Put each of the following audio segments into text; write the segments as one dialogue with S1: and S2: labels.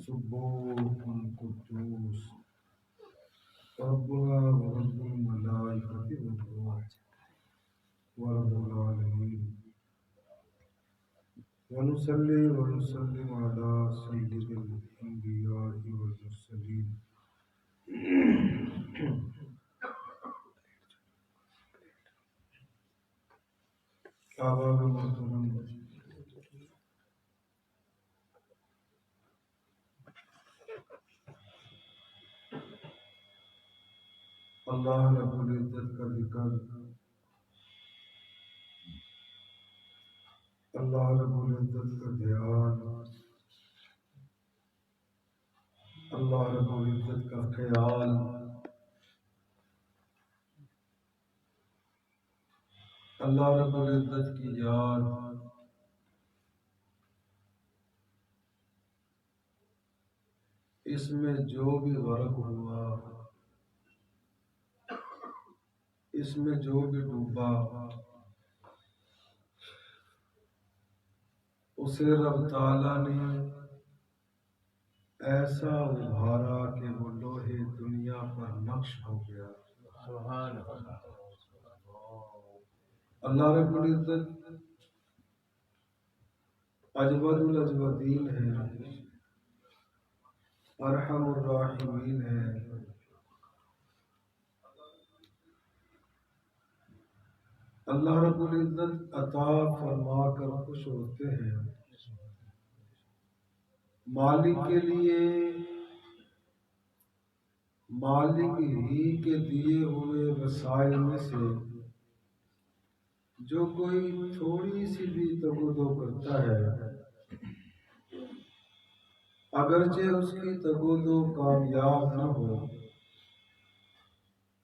S1: سبوح قدوس ربنا ورب الملائكة والروح ورب العالمين ونصلي ونسلم على سيد الأنبياء والمرسلين آباب محترم اللہ رب العزت کا ذکر، اللہ رب العزت کا دھیان، اللہ رب العزت کا خیال، اللہ رب العزت کی یاد، اس میں جو بھی غرق ہوا، اس میں جو بھی ڈوبا، اسے رب تعالیٰ نے ایسا ابھارا کہ وہ لوہے دنیا پر نقش ہو گیا۔
S2: سبحان اللہ۔
S1: اللہ رب العزت اجود الاجودین ہے، ارحم الراحمین ہے۔ اللہ رب العزت عطا فرما کر خوش ہوتے ہیں۔ مالک کے لیے، مالک ہی کے دیے ہوئے وسائل میں سے جو کوئی تھوڑی سی بھی تگودو کرتا ہے، اگرچہ اس کی تگودو کامیاب نہ ہو،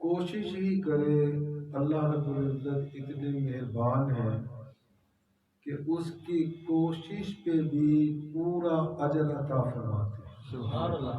S1: کوشش ہی کرے، اللہ رب العزت اتنے مہربان ہیں کہ اس کی کوشش پہ بھی پورا اجر عطا فرماتے ہیں۔
S2: سبحان اللہ۔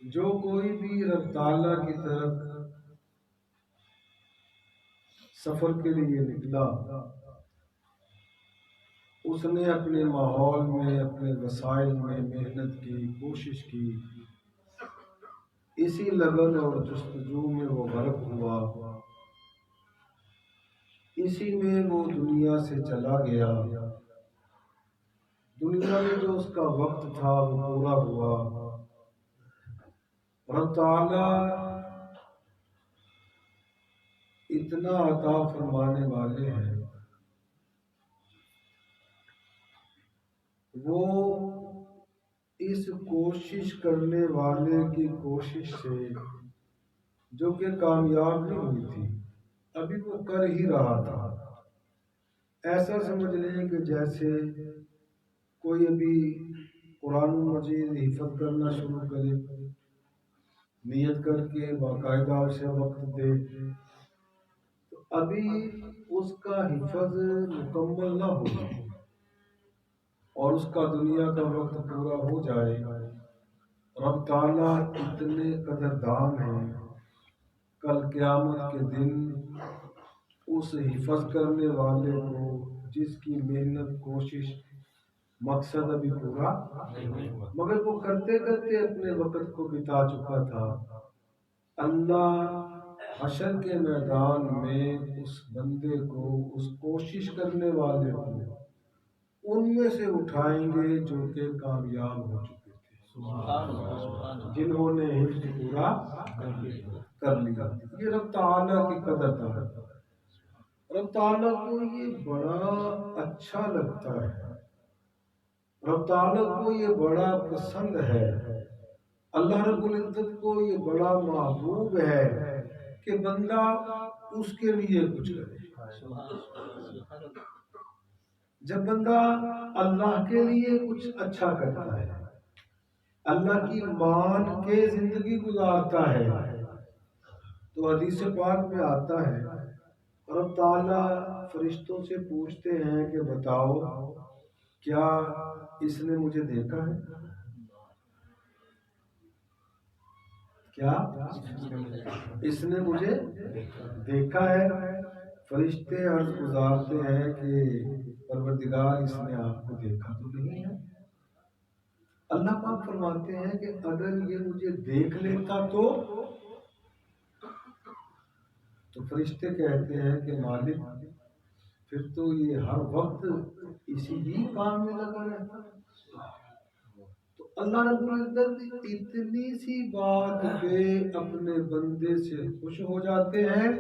S1: جو کوئی بھی رب تعالیٰ کی طرف سفر کے لیے نکلا، اس نے اپنے ماحول میں، اپنے وسائل میں محنت کی، کوشش کی، اسی لگن اور جستجو میں وہ غرق ہوا، اسی میں وہ دنیا سے چلا گیا۔ دنیا میں جو اس کا وقت تھا وہ پورا ہوا۔ رب تعالیٰ اتنا عطا فرمانے والے ہیں، وہ اس کوشش کرنے والے کی کوشش سے جو کہ کامیاب نہیں ہوئی تھی، ابھی وہ کر ہی رہا تھا۔ ایسا سمجھ لیں کہ جیسے کوئی ابھی قرآن مجید حفظ کرنا شروع کرے، نیت کر کے باقاعدہ اسے وقت دے، تو ابھی اس کا حفظ مکمل نہ ہو اور اس کا دنیا کا وقت پورا ہو جائے، رب تعالیٰ اتنے قدردان ہیں، کل قیامت کے دن اس حفظ کرنے والے کو جس کی محنت، کوشش، مقصد ابھی پورا مگر وہ کرتے کرتے اپنے وقت کو بتا چکا تھا، اللہ حشر کے میدان میں اس بندے کو، اس کوشش کرنے والے کو ان میں سے اٹھائیں گے جو کہ کامیاب ہو چکے تھے، جنہوں نے حفظ پورا کر لیا۔ یہ رب تعالیٰ کی قدر تھا۔ رب تعالیٰ کو یہ بڑا اچھا لگتا ہے، رب تعالیٰ کو یہ بڑا پسند ہے، اللہ رب العزت کو یہ بڑا محبوب ہے کہ بندہ اس کے لیے کچھ کرے۔ جب بندہ اللہ کے لیے کچھ اچھا کرتا ہے، اللہ کی مان کے زندگی گزارتا ہے، تو حدیث پاک میں آتا ہے، رب تعالیٰ فرشتوں سے پوچھتے ہیں کہ بتاؤ کیا اس نے مجھے دیکھا ہے؟ کیا اس نے مجھے دیکھا ہے؟ فرشتے عرض گزارتے ہیں کہ پروردگار پروردگار اس نے آپ کو دیکھا تو نہیں ہے؟ اللہ پاک فرماتے ہیں کہ اگر یہ مجھے دیکھ لیتا تو فرشتے کہتے ہیں کہ مالک پھر تو یہ ہر وقت اسی ہی کام میں لگا رہتا ہے۔ تو اللہ رب العزت اتنی سی بات پہ اپنے بندے سے خوش ہو جاتے ہیں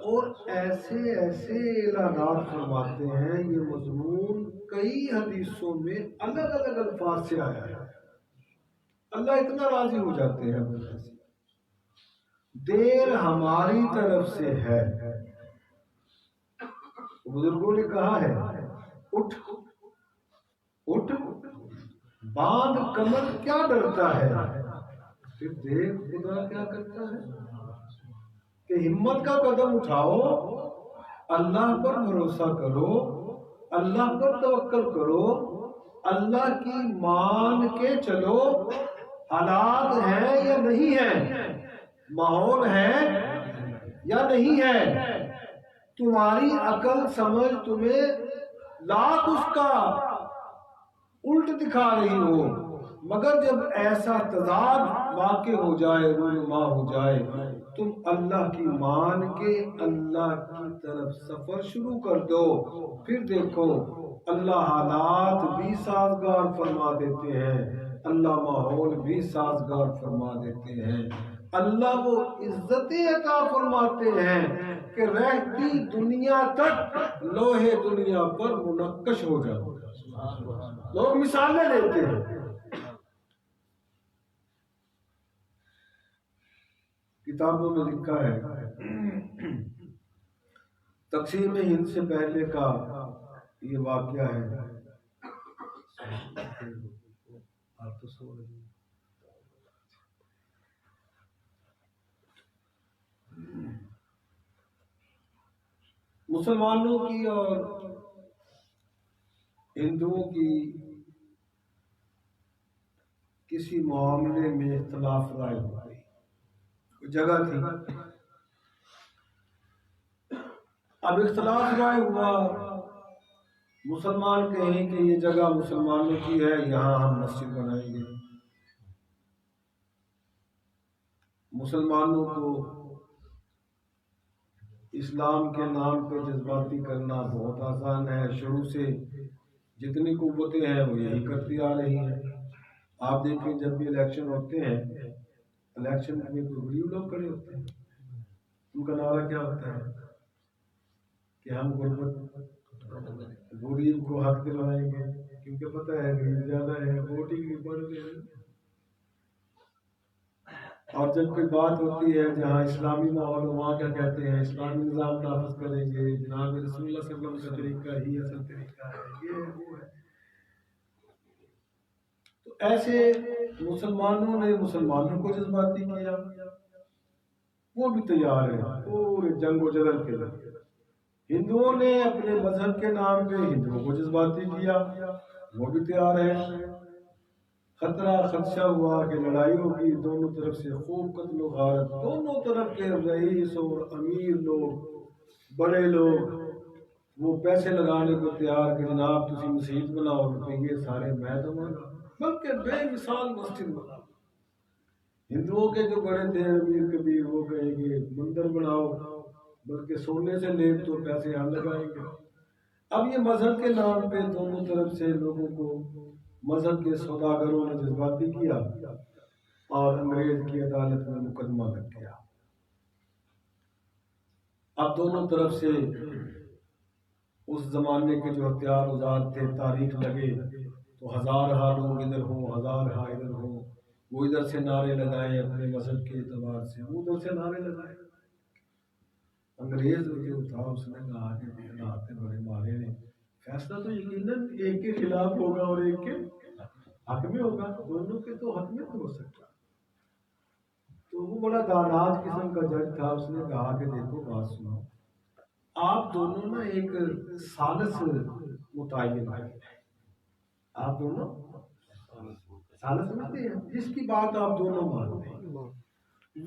S1: اور ایسے ایسے اعلانات فرماتے ہیں۔ یہ مضمون کئی حدیثوں میں الگ الگ الفاظ سے آیا ہے۔ اللہ اتنا راضی ہو جاتے ہیں بندے سے، دیر ہماری طرف سے ہے۔ بزرگوں نے کہا ہے اٹھ اٹھ باندھ کمر کیا ڈرتا ہے، پھر دیکھ خدا کیا کرتا ہے کہ ہمت کا قدم اٹھاؤ، اللہ پر بھروسہ کرو، اللہ پر توکل کرو، اللہ کی مان کے چلو۔ حالات ہیں یا نہیں ہیں، ماحول ہے یا نہیں ہے، تمہاری عقل سمجھ تمہیں لاکھ اس کا الٹ دکھا رہی ہو، مگر جب ایسا تضاد واقع ہو جائے، رونما ہو جائے، تم اللہ کی مان کے اللہ کی طرف سفر شروع کر دو، پھر دیکھو اللہ حالات بھی سازگار فرما دیتے ہیں، اللہ ماحول بھی سازگار فرما دیتے ہیں، اللہ وہ عزتیں عطا فرماتے ہیں کہ رہتی دنیا تک لوہے دنیا پر منقش ہو جاتے ہیں۔ لوگ مثالیں لیتے ہیں، کتابوں میں لکھا ہے تقسیم ہند سے پہلے کا یہ واقعہ ہے۔ آپ تو سو رہے ہیں۔ مسلمانوں کی اور ہندوؤں کی کسی معاملے میں اختلاف رائے ہو گئی، جگہ تھی، اب اختلاف رائے ہوا، مسلمان کہیں کہ یہ جگہ مسلمانوں کی ہے، یہاں ہم مسجد بنائیں گے۔ مسلمانوں کو اسلام کے نام پہ جذباتی کرنا بہت آسان ہے، شروع سے جتنی قوتیں ہیں وہ یہی کرتی آ رہی ہیں۔ آپ دیکھیں جب بھی الیکشن ہوتے ہیں، الیکشن میں کوئی غریب لوگ کھڑے ہوتے ہیں، ان کا نعرہ کیا ہوتا ہے کہ ہم غریب کو حق دلوائیں گے، کیونکہ پتہ ہے غریب زیادہ ہے، ووٹنگ بھی بڑھ گئی ہے۔ اور جب کوئی بات ہوتی ہے جہاں اسلامی ماحول، وہاں کیا کہتے ہیں اسلامی نظام نافذ کریں گے، جناب رسول اللہ صلی اللہ علیہ وسلم کا طریقہ ہی اصل طریقہ ہے، یہ ہے وہ ہے۔ تو ایسے مسلمانوں نے مسلمانوں کو جذباتی کیا، وہ بھی تیار ہیں پورے جنگ و جدل کے لیے۔ ہندوؤں نے اپنے مذہب کے نام پہ ہندوؤں کو جذباتی کیا، وہ بھی تیار ہیں۔ خطرہ خدشہ ہوا کہ لڑائی ہوگی، دونوں طرف سے خوب قتل و غارت، دونوں طرف کے رئیس اور امیر لوگ، بڑے لوگ وہ پیسے لگانے کو تیار کہ جناب تسی مسجد بناؤ، روپیے سارے میں دوں گا، بلکہ بے مثال مسجد بناؤ۔ ہندوؤں کے جو بڑے تھے امیر کبیر، وہ کہیں گے مندر بناؤ، بلکہ سونے سے لیپ تو پیسے ہم لگائیں گے۔ اب یہ مذہب کے نام پہ دونوں طرف سے لوگوں کو مذہب کے سوداگروں نے جذباتی کیا اور انگریز کی عدالت میں مقدمہ لگ گیا۔ اب دونوں طرف سے اس زمانے کے جو ہتھیار اوزار تھے، تاریخ لگے تو ہزارہا لوگ ادھر ہوں، ہزارہا ادھر ہوں، وہ ادھر سے نعرے لگائے اپنے مذہب کے اعتبار سے، وہ ادھر سے نعرے لگائے۔ انگریز جو تھا اس نے کہا کہ حالات بڑے مارے ہیں، فیصلہ تو یقیناً ایک کے خلاف ہوگا اور ایک کے حق میں ہوگا، دونوں کے تو حق میں ہو سکتا۔ تو وہ بڑا دانات قسم کا جج تھا، اس نے کہا کہ دیکھو بات سنو، آپ دونوں نا ایک ثالث متعین کریں، آپ دونوں ثالث سمجھتے ہیں، جس کی بات آپ دونوں مانتے ہیں،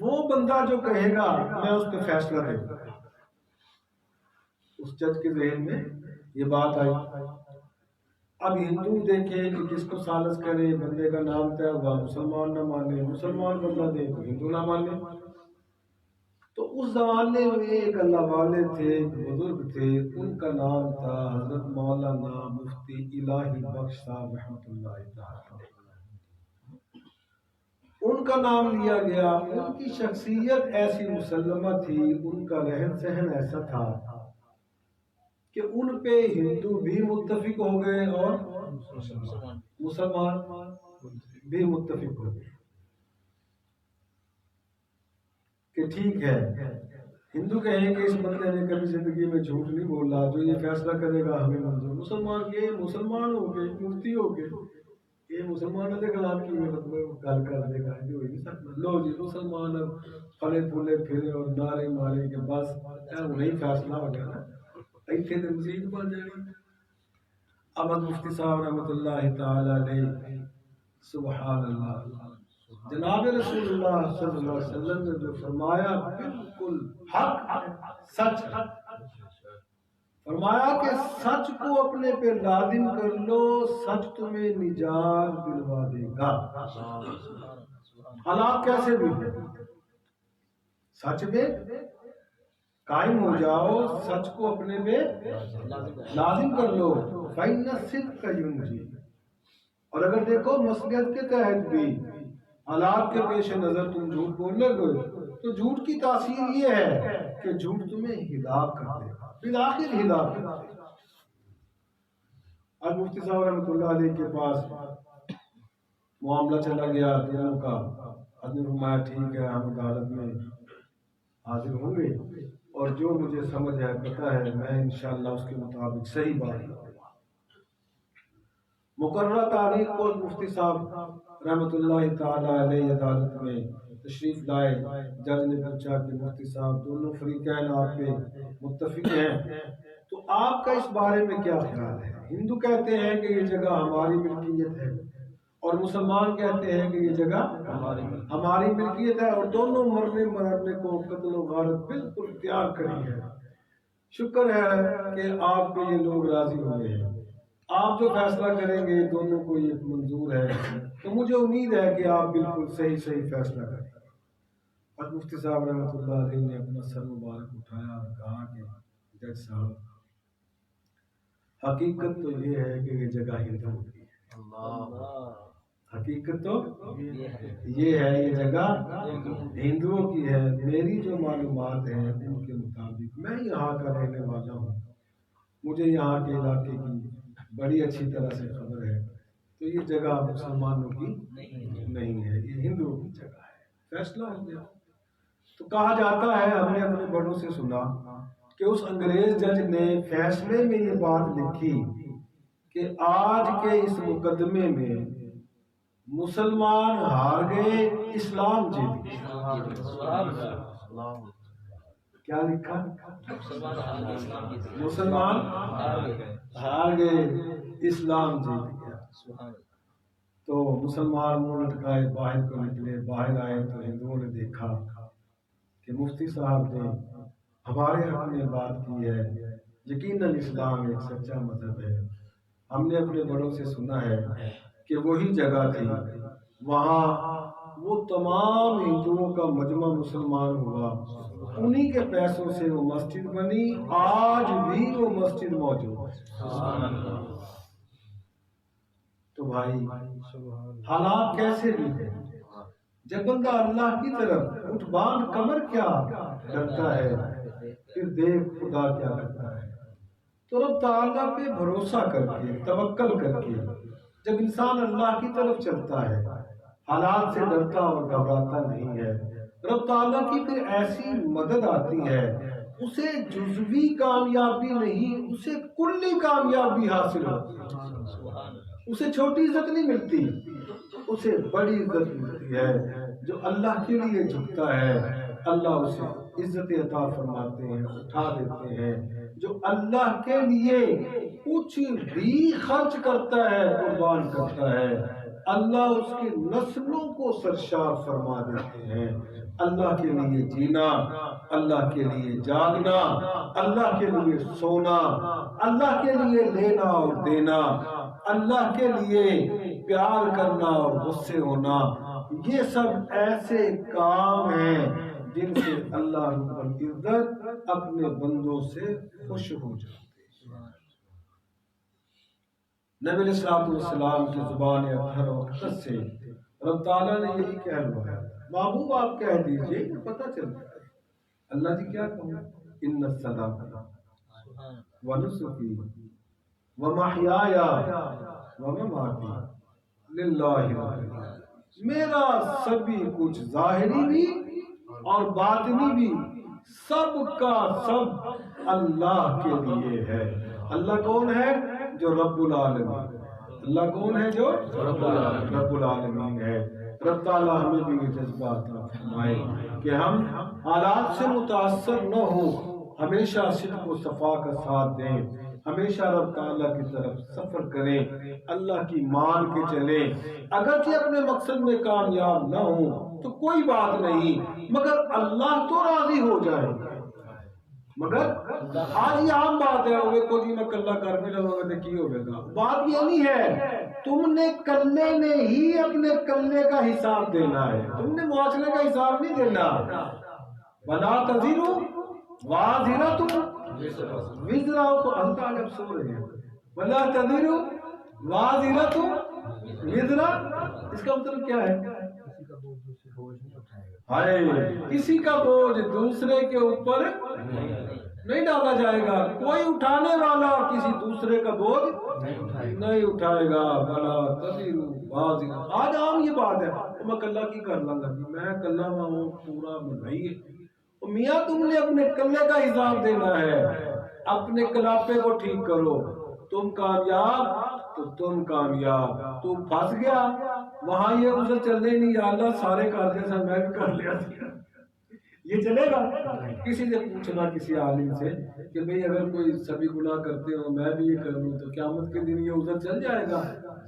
S1: وہ بندہ جو کہے گا میں اس پہ فیصلہ دے گا۔ اس جج کے ذہن میں یہ بات آئی۔ اب ہندو دیکھیں کہ کس کو سالس کرے، بندے کا نام طے ہوا، مسلمان نہ مانے، مسلمان بندہ دے تو ہندو نہ مانے۔ تو اس زمانے میں ایک اللہ والے تھے، ایک بزرگ تھے، ان کا نام تھا حضرت مولانا مفتی الہی بخش صاحب رحمۃ اللہ تعالی۔ ان کا نام لیا گیا، ان کی شخصیت ایسی مسلمہ تھی، ان کا رہن سہن ایسا تھا کہ ان پہ ہندو بھی متفق ہو گئے اور مسلمان بھی متفق ہو گئے کہ ٹھیک ہے، ہندو کہیں کہ اس بندے نے کبھی زندگی میں جھوٹ نہیں بولا، جو یہ فیصلہ کرے گا ہمیں منظور۔ مسلمان یہ مسلمان ہو گئے، مفتی ہو گئے، یہ مسلمانوں کے خلاف کی گل کر دے گا، جو ہی نہیں سکتا۔ لو جی مسلمان اب پھلے پھولے پھرے اور نعرے مارے کہ بس وہی فیصلہ ہو گیا نا، ایتھے تے مزید بن جانی۔ اب مفتی صاحب رحمۃ اللہ تعالی علیہ، سبحان اللہ، جناب رسول اللہ صلی اللہ علیہ وسلم نے جو فرمایا بالکل حق سچ ہے۔ فرمایا کہ سچ کو اپنے پہ لازم کر لو، سچ تمہیں نجات دلوا دے گا، حالات کیسے بھی ہو۔ سچ پہ قائم ہو جاؤ، سچ کو اپنے پہ لازم کر لو، فَإِنَّ الصِّدْقَ يُنْجِي۔ اور اگر دیکھو مصلحت کے تحت بھی حالات کے پیش نظر تم جھوٹ بولنے گے تو جھوٹ کی تاثیر یہ ہے کہ جھوٹ تمہیں ہلاک کر دے گا، بالآخر ہلاک کر دے گا۔ آج مفتی صاحب رحمۃ اللہ علیہ کے پاس معاملہ چلا گیا دنوں کا، آدمی نے فرمایا ٹھیک ہے ہم عدالت میں حاضر ہوں گے اور جو مجھے سمجھ ہے پتہ ہے میں انشاءاللہ اس کے مطابق صحیح بات کروں گا۔ مقررہ تاریخ کو مفتی صاحب رحمۃ اللہ تعالی علیہ عدالت میں تشریف لائے۔ جج نے پوچھا کہ مفتی صاحب دونوں فریقین آپ پہ متفق ہیں، تو آپ کا اس بارے میں کیا خیال ہے؟ ہندو کہتے ہیں کہ یہ جگہ ہماری ملکیت ہے اور مسلمان کہتے ہیں کہ یہ جگہ ہماری ملکیت ہے، اور دونوں مرنے مرنے کو قتل و غارت بالکل تیار کری ہے۔ شکر ہے کہ آپ پہ یہ لوگ راضی ہوئے ہیں، آپ جو فیصلہ کریں گے دونوں کو یہ منظور ہے، تو مجھے امید ہے کہ آپ بالکل صحیح فیصلہ کریں گے۔ اور مفتی صاحب رحمۃ اللہ علیہ نے اپنا سر مبارک اٹھایا اور کہا کہ جج صاحب حقیقت تو یہ ہے کہ یہ جگہ ہندوؤں کی ہے، حقیقت تو یہ ہے یہ جگہ ہندوؤں کی ہے۔ میری جو معلومات ہیں ان کے مطابق، میں یہاں کا رہنے والا ہوں، مجھے یہاں کے علاقے کی بڑی اچھی طرح سے خبر ہے، تو یہ جگہ مسلمانوں کی نہیں ہے، یہ ہندوؤں کی جگہ ہے۔ فیصلہ ہو گیا۔ تو کہا جاتا ہے، ہم نے اپنے بڑوں سے سنا کہ اس انگریز جج نے فیصلے میں یہ بات لکھی کہ آج کے اس مقدمے میں مسلمان ہار گئے، اسلام جیت گیا۔ کیا لکھا؟ مسلمان ہار گئے، اسلام جیت گیا۔ تو مسلمان منہ لٹکائے باہر کو نکلے، باہر آئے تو ہندوؤں نے دیکھا کہ مفتی صاحب نے ہمارے حق میں بات کی ہے، یقیناً اسلام ایک سچا مذہب ہے۔ ہم نے اپنے بڑوں سے سنا ہے کہ وہی جگہ تھی، وہاں وہ تمام ہندوؤں کا مجمع مسلمان ہوا، انہی کے پیسوں سے وہ مسجد بنی، آج بھی وہ مسجد موجود ہے۔ تو بھائی حالات کیسے بھی ہیں، جب بندہ اللہ کی طرف اٹھ باندھ کمر کیا کرتا ہے، پھر دیکھ خدا کیا کرتا ہے۔ تو رب تعالیٰ پہ بھروسہ کر کے، توکل کر کے جب انسان اللہ کی طرف چلتا ہے، حالات سے ڈرتا اور گھبراتا نہیں ہے، رب تعالیٰ کی پھر ایسی مدد آتی ہے، اسے جزوی کامیابی نہیں، اسے کلی کامیابی حاصل ہوتی ہے۔ اسے چھوٹی عزت نہیں ملتی، اسے بڑی عزت ملتی ہے۔ جو اللہ کے لیے جھکتا ہے اللہ اسے عزت عطا فرماتے ہیں، اٹھا دیتے ہیں۔ جو اللہ کے لیے کچھ بھی خرچ کرتا ہے، قربان کرتا ہے، اللہ اس کی نسلوں کو سرشار فرما دیتے ہیں۔ اللہ کے لیے جینا، اللہ کے لیے جاگنا، اللہ کے لیے سونا، اللہ کے لیے لینا اور دینا، اللہ کے لیے پیار کرنا اور غصے ہونا، یہ سب ایسے کام ہیں جن سے اللہ رب العزت اپنے بندوں سے خوش ہو جاتے ہیں۔ نبی علیہ الصلوۃ والسلام کی زبان اطہر و اقدس سے رب تعالیٰ نے یہی کہلوایا، محبوب آپ کہہ دیجئے کہ پتہ چلتا ہے اللہ جی کیا کہوں، ان الصلاۃ ونسکی ومحیایا ومماتی للہ رب العالمین، میرا سبھی کچھ ظاہری بھی اور باطنی بھی سب کا سب اللہ کے لیے ہے۔ اللہ کون ہے؟ جو رب العالمین۔ اللہ کون ہے؟ جو رب العالمین ہے۔ رب تعالیٰ ہمیں بھی یہ جذبہ عطا فرمائے کہ ہم حالات سے متاثر نہ ہوں، ہمیشہ صدق و صفا کا ساتھ دیں، ہمیشہ رب تعالیٰ کی طرف سفر کریں، اللہ کی مان کے چلیں، اگرچہ اپنے مقصد میں کامیاب نہ ہوں تو کوئی بات نہیں، مگر اللہ تو راضی ہو جائے۔ مگر آج یہ عام بات ہے، وہ کو جی میں کلہ کر بھی لگوں گا تو کی ہو گا، بات یہ نہیں ہے، تم نے کلے نے ہی اپنے کلے کا حساب دینا ہے، تم نے معاشرے کا حساب نہیں دینا۔ وَلَا تَزِرُ وَازِرَةٌ وِزْرَ ہم تو آج اب سو رہے ہیں، وَلَا تَزِرُ وَازِرَةٌ وِزْرَ، اس کا مطلب کیا ہے؟ کسی کا بوجھ دوسرے کے اوپر نہیں ڈالا جائے گا، کوئی اٹھانے والا کسی دوسرے کا بوجھ نہیں اٹھائے گا۔ بلا تذر وازر، آج عام یہ بات ہے میں کلہ کی کر لوں گا، میں کلہ ہوں پورا نہیں ہے۔ میاں تم نے اپنے کلے کا حساب دینا ہے، اپنے کلاپے کو ٹھیک کرو، تم کامیاب تو تم کامیاب، تو پھنس گیا وہاں یہ اسے چلنے نہیں، یا اللہ سارے کارتے سے میں بھی کر لیا، یہ چلے گا؟ کسی سے پوچھنا کسی عالم سے کہ بھئی اگر کوئی سبھی گناہ کرتے ہو میں بھی یہ کر لوں تو قیامت کے دن یہ عذر چل جائے گا؟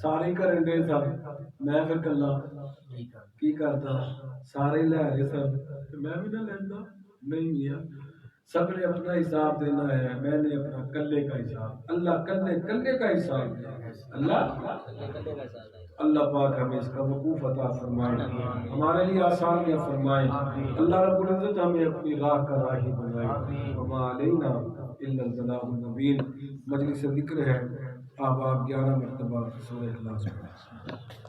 S1: سارے کریں گے سب، میں پھر کلا کی کرتا، سارے لے رہے سب میں بھی نہ لینا، نہیں میاں سب نے اپنا حساب دینا ہے، میں نے اپنا کلے کا حساب، اللہ کلے کا حساب دے، اللہ پاک ہمیں اس کا وقوف عطا فرمائے، ہمارے لیے آسانیاں فرمائے، اللہ رب العزت ہمیں اپنی راہ کا راہی بنائے۔ وما علینا الا البلاغ المبین۔ مجلس ذکر ہے، آپ 11 مرتبہ سورہ اخلاص پڑھیں۔